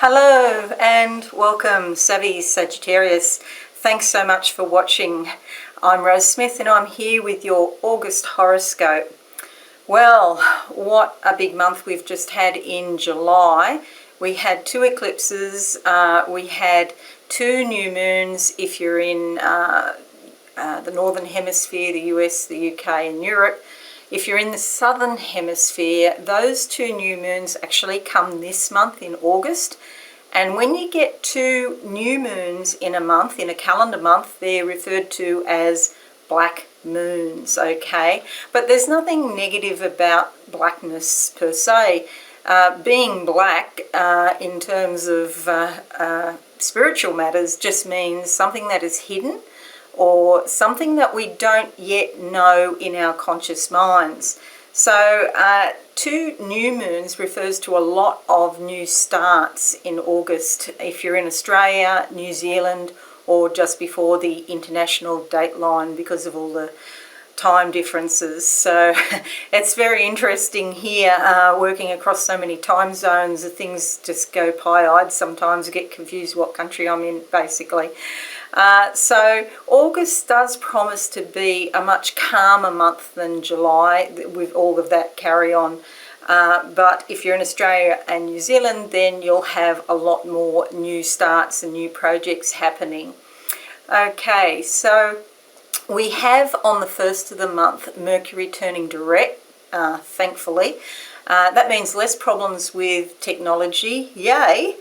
Hello and welcome, Savvy Sagittarius. Thanks so much for watching. I'm Rose Smith and I'm here with your August horoscope. Well, what a big month we've just had in July. We had 2 eclipses, we had 2 new moons if you're in the Northern Hemisphere, the US, the UK and Europe. If you're in the Southern Hemisphere, those 2 new moons actually come this month in August. And when you get 2 new moons in a month, in a calendar month, they're referred to as black moons, okay? But there's nothing negative about blackness per se. Being black in terms of spiritual matters just means something that is hidden, or something that we don't yet know in our conscious minds. So 2 new moons refers to a lot of new starts in August if you're in Australia, New Zealand, or just before the international date line because of all the time differences. So it's very interesting here, working across so many time zones. Things just go pie-eyed sometimes. I get confused what country I'm in, basically. So August does promise to be a much calmer month than July with all of that carry on. But if you're in Australia and New Zealand, then you'll have a lot more new starts and new projects happening. Okay, so we have on the 1st of the month Mercury turning direct, thankfully. That means less problems with technology. Yay!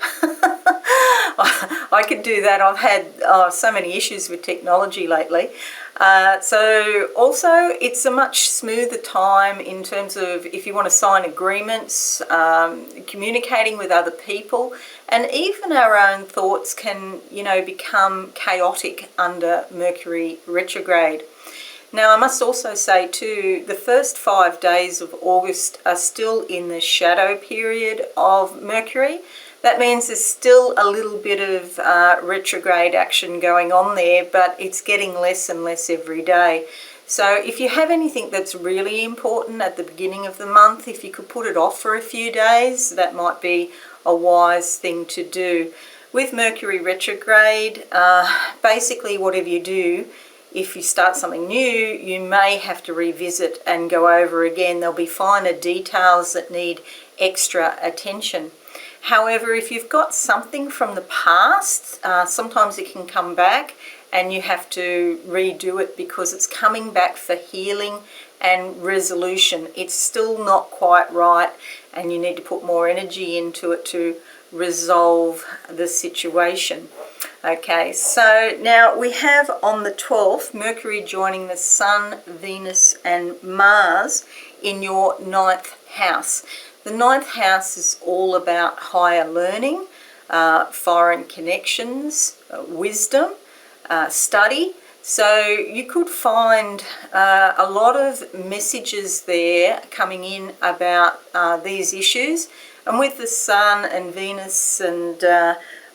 I could do that. I've had so many issues with technology lately. So also it's a much smoother time in terms of if you want to sign agreements, communicating with other people, and even our own thoughts can, become chaotic under Mercury Retrograde. Now, I must also say too, the first 5 days of August are still in the shadow period of Mercury. That means there's still a little bit of retrograde action going on there, but it's getting less and less every day. So if you have anything that's really important at the beginning of the month, if you could put it off for a few days, that might be a wise thing to do. With Mercury Retrograde, basically whatever you do, if you start something new, you may have to revisit and go over again. There'll be finer details that need extra attention. However, if you've got something from the past, sometimes it can come back and you have to redo it because it's coming back for healing and resolution. It's still not quite right and you need to put more energy into it to resolve the situation. Okay, so now we have on the 12th Mercury joining the Sun, Venus and Mars in your 9th house. The 9th house is all about higher learning, foreign connections, wisdom, study. So you could find a lot of messages there coming in about these issues. And with the Sun and Venus and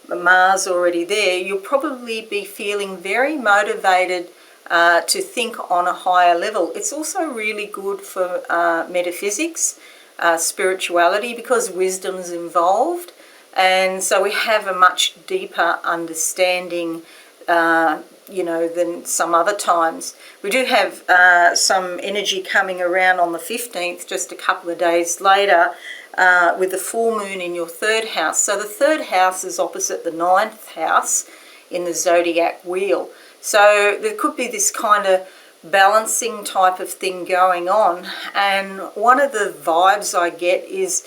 Mars already there, you'll probably be feeling very motivated to think on a higher level. It's also really good for metaphysics, spirituality, because wisdom's involved, and so we have a much deeper understanding than some other times. We do have some energy coming around on the 15th, just a couple of days later, with the full moon in your 3rd house. So the 3rd house is opposite the 9th house in the zodiac wheel. So there could be this kind of balancing type of thing going on. And one of the vibes I get is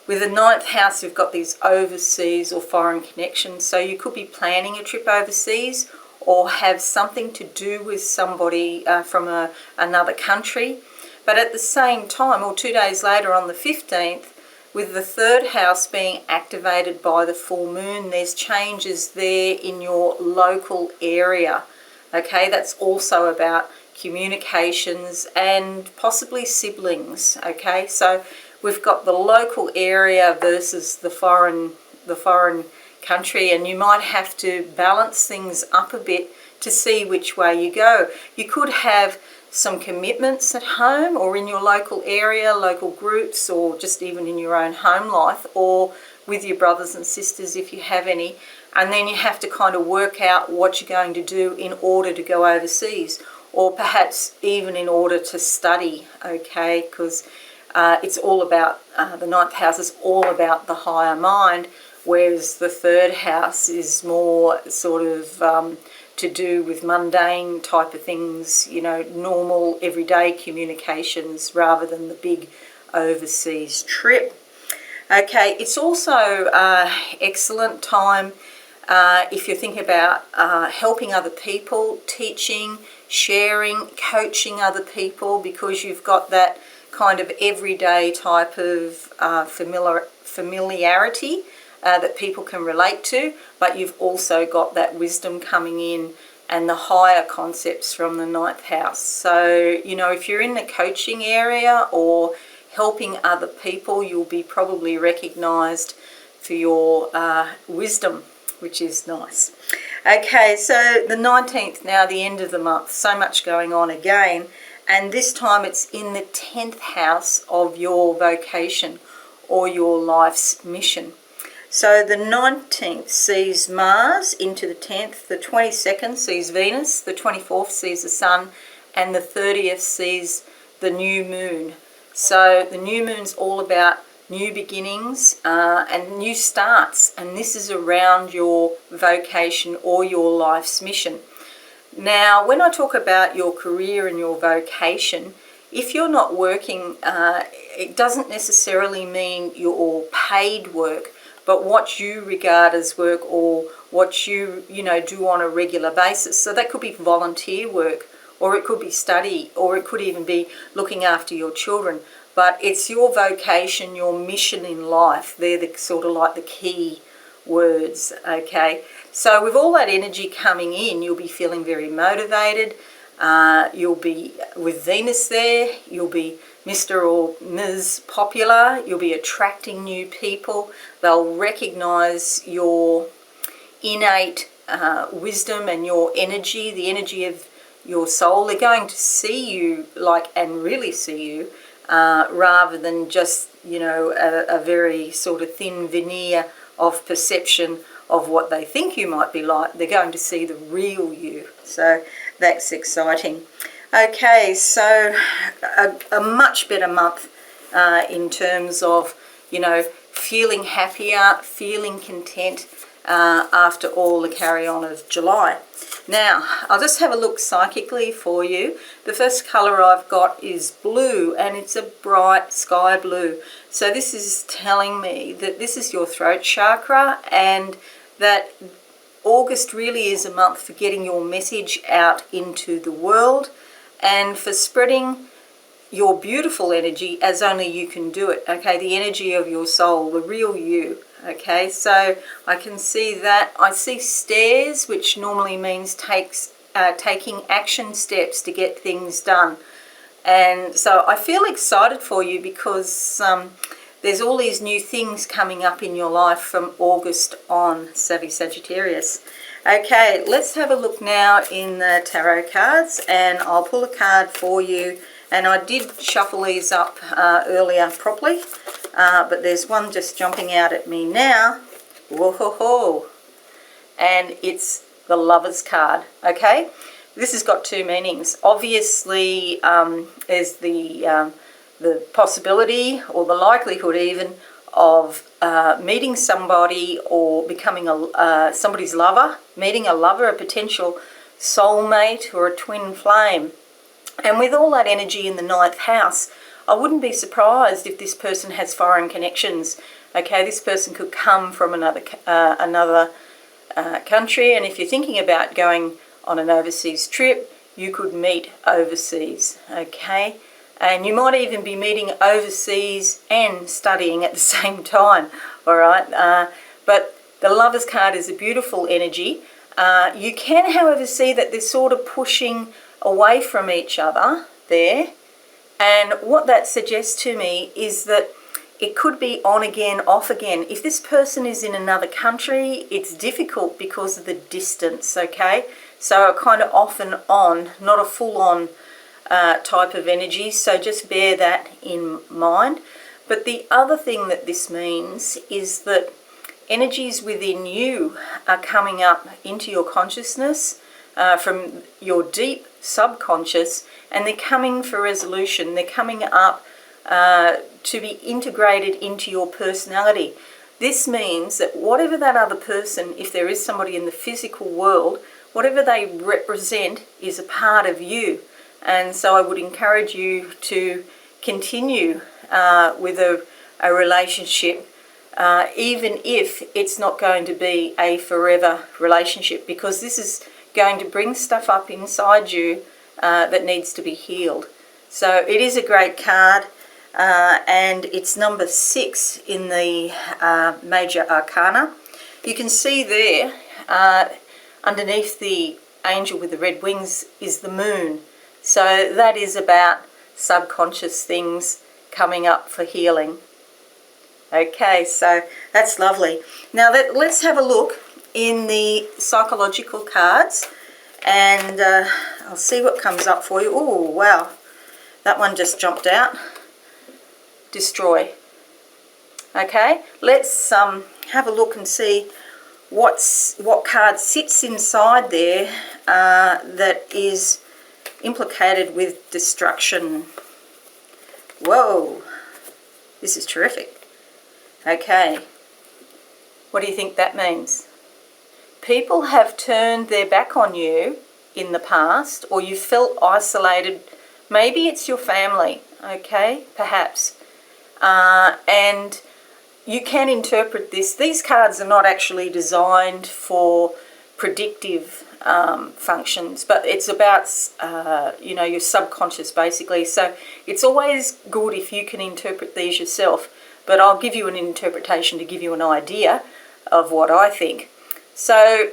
with the 9th house, we've got these overseas or foreign connections. So you could be planning a trip overseas or have something to do with somebody from another country. But at the same time, or 2 days later on the 15th, with the 3rd house being activated by the full moon, there's changes there in your local area. Okay, that's also about communications and possibly siblings. Okay, so we've got the local area versus the foreign country, and you might have to balance things up a bit to see which way you go. You could have some commitments at home or in your local area, local groups, or just even in your own home life, or with your brothers and sisters if you have any, and then you have to kind of work out what you're going to do in order to go overseas, or perhaps even in order to study, okay, because it's all about, the ninth house is all about the higher mind, whereas the third house is more sort of to do with mundane type of things, you know, normal everyday communications rather than the big overseas trip. Okay, it's also excellent time if you think about helping other people, teaching, sharing, coaching other people, because you've got that kind of everyday type of familiarity that people can relate to, but you've also got that wisdom coming in and the higher concepts from the ninth house. So, you know, if you're in the coaching area or helping other people, you'll be probably recognised for your wisdom, which is nice. Okay, so the 19th, now the end of the month, so much going on again, and this time it's in the 10th house of your vocation or your life's mission. So the 19th sees Mars into the 10th, the 22nd sees Venus, the 24th sees the Sun, and the 30th sees the new moon. So the new moon's all about new beginnings and new starts, and this is around your vocation or your life's mission. Now, when I talk about your career and your vocation, if you're not working, it doesn't necessarily mean your paid work, but what you regard as work, or what you do on a regular basis. So that could be volunteer work, or it could be study, or it could even be looking after your children. But it's your vocation, your mission in life. They're the sort of like the key words, okay? So with all that energy coming in, you'll be feeling very motivated. You'll be, with Venus there, you'll be Mr. or Ms. Popular. You'll be attracting new people. They'll recognise your innate wisdom and your energy, the energy of your soul. They're going to see you, and really see you, rather than just, a very sort of thin veneer of perception of what they think you might be like. They're going to see the real you. So that's exciting. Okay, so a much better month in terms of, feeling happier, feeling content after all the carry-on of July. Now, I'll just have a look psychically for you. The first colour I've got is blue, and it's a bright sky blue. So this is telling me that this is your throat chakra, and that August really is a month for getting your message out into the world and for spreading your beautiful energy as only you can do it, okay? The energy of your soul, the real you, okay? So I can see that. I see stairs, which normally means taking action steps to get things done. And so I feel excited for you because there's all these new things coming up in your life from August on, Sagittarius. Okay, let's have a look now in the tarot cards, and I'll pull a card for you. And I did shuffle these up earlier properly, but there's one just jumping out at me now. Whoa! And it's the Lover's card, okay? This has got two meanings. Obviously, there's the possibility, or the likelihood even, of meeting somebody or becoming somebody's lover, meeting a lover, a potential soulmate or a twin flame. And with all that energy in the ninth house, I wouldn't be surprised if this person has foreign connections. Okay, this person could come from another country, and if you're thinking about going on an overseas trip, you could meet overseas, okay? And you might even be meeting overseas and studying at the same time, all right? But the Lover's card is a beautiful energy. You can, however, see that they're sort of pushing away from each other there. And what that suggests to me is that it could be on again, off again. If this person is in another country, it's difficult because of the distance, okay? So a kind of off and on, not a full-on type of energy, so just bear that in mind. But the other thing that this means is that energies within you are coming up into your consciousness from your deep subconscious, and they're coming for resolution. They're coming up to be integrated into your personality. This means that whatever that other person, if there is somebody in the physical world, whatever they represent is a part of you. And so I would encourage you to continue with a relationship, even if it's not going to be a forever relationship, because this is going to bring stuff up inside you that needs to be healed. So it is a great card, and it's number 6 in the major arcana. You can see there underneath the angel with the red wings is the moon. So that is about subconscious things coming up for healing. Okay, so that's lovely. Now let's have a look in the psychological cards, and I'll see what comes up for you. Oh, wow. That one just jumped out. Destroy. Okay, let's have a look and see what card sits inside there that is implicated with destruction. Whoa, this is terrific. Okay, what do you think that means? People have turned their back on you in the past, or you felt isolated. Maybe it's your family, okay, perhaps. And you can interpret this. These cards are not actually designed for predictive functions, but it's about, your subconscious basically. So it's always good if you can interpret these yourself, but I'll give you an interpretation to give you an idea of what I think. So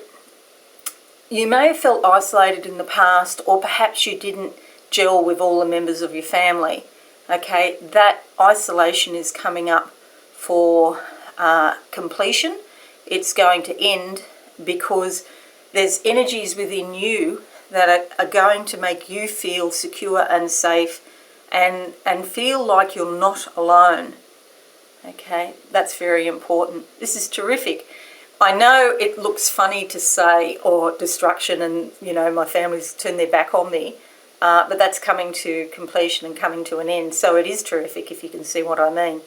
you may have felt isolated in the past, or perhaps you didn't gel with all the members of your family. Okay, that isolation is coming up for completion. It's going to end because there's energies within you that are going to make you feel secure and safe and feel like you're not alone. Okay, that's very important. This is terrific. I know it looks funny to say, destruction and, my family's turned their back on me, but that's coming to completion and coming to an end. So it is terrific, if you can see what I mean.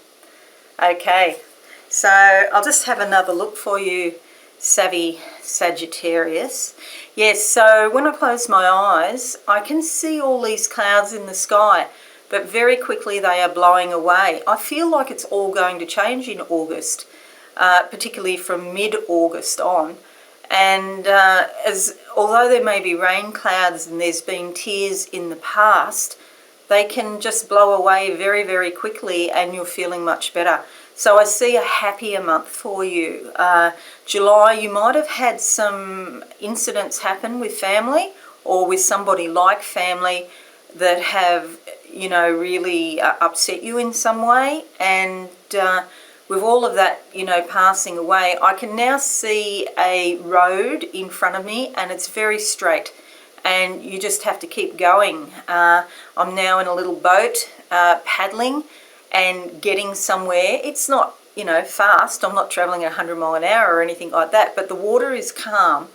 Okay, so I'll just have another look for you, savvy Sagittarius. Yes, so when I close my eyes, I can see all these clouds in the sky, but very quickly they are blowing away. I feel like it's all going to change in August, particularly from mid-August on. And although there may be rain clouds and there's been tears in the past, they can just blow away very, very quickly and you're feeling much better. So I see a happier month for you. July, you might have had some incidents happen with family or with somebody like family that have, really upset you in some way. And with all of that, passing away, I can now see a road in front of me and it's very straight and you just have to keep going. I'm now in a little boat paddling and getting somewhere. It's not, fast. I'm not traveling at 100 miles an hour or anything like that, but the water is calm.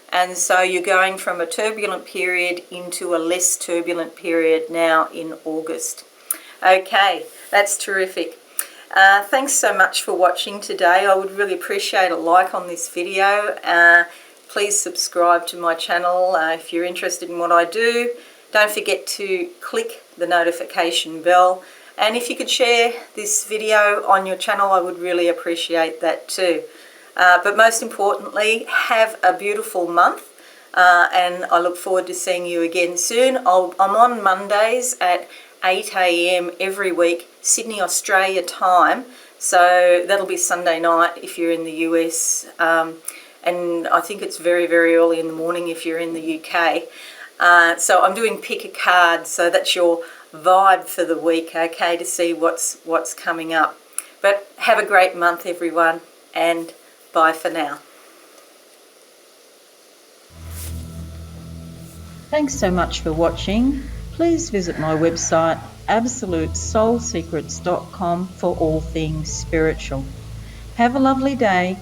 And so you're going from a turbulent period into a less turbulent period now in August. Okay, that's terrific. Thanks so much for watching today. I would really appreciate a like on this video. Please subscribe to my channel if you're interested in what I do. Don't forget to click the notification bell. And if you could share this video on your channel, I would really appreciate that too. But most importantly, have a beautiful month. And I look forward to seeing you again soon. I'm on Mondays at 8 a.m. every week, Sydney, Australia time. So that'll be Sunday night if you're in the US. And I think it's very, very early in the morning if you're in the UK. So I'm doing pick a card, so that's your vibe for the week, okay, to see what's coming up. But have a great month, everyone, and bye for now. Thanks so much for watching. Please visit my website absolutesoulsecrets.com for all things spiritual. Have a lovely day.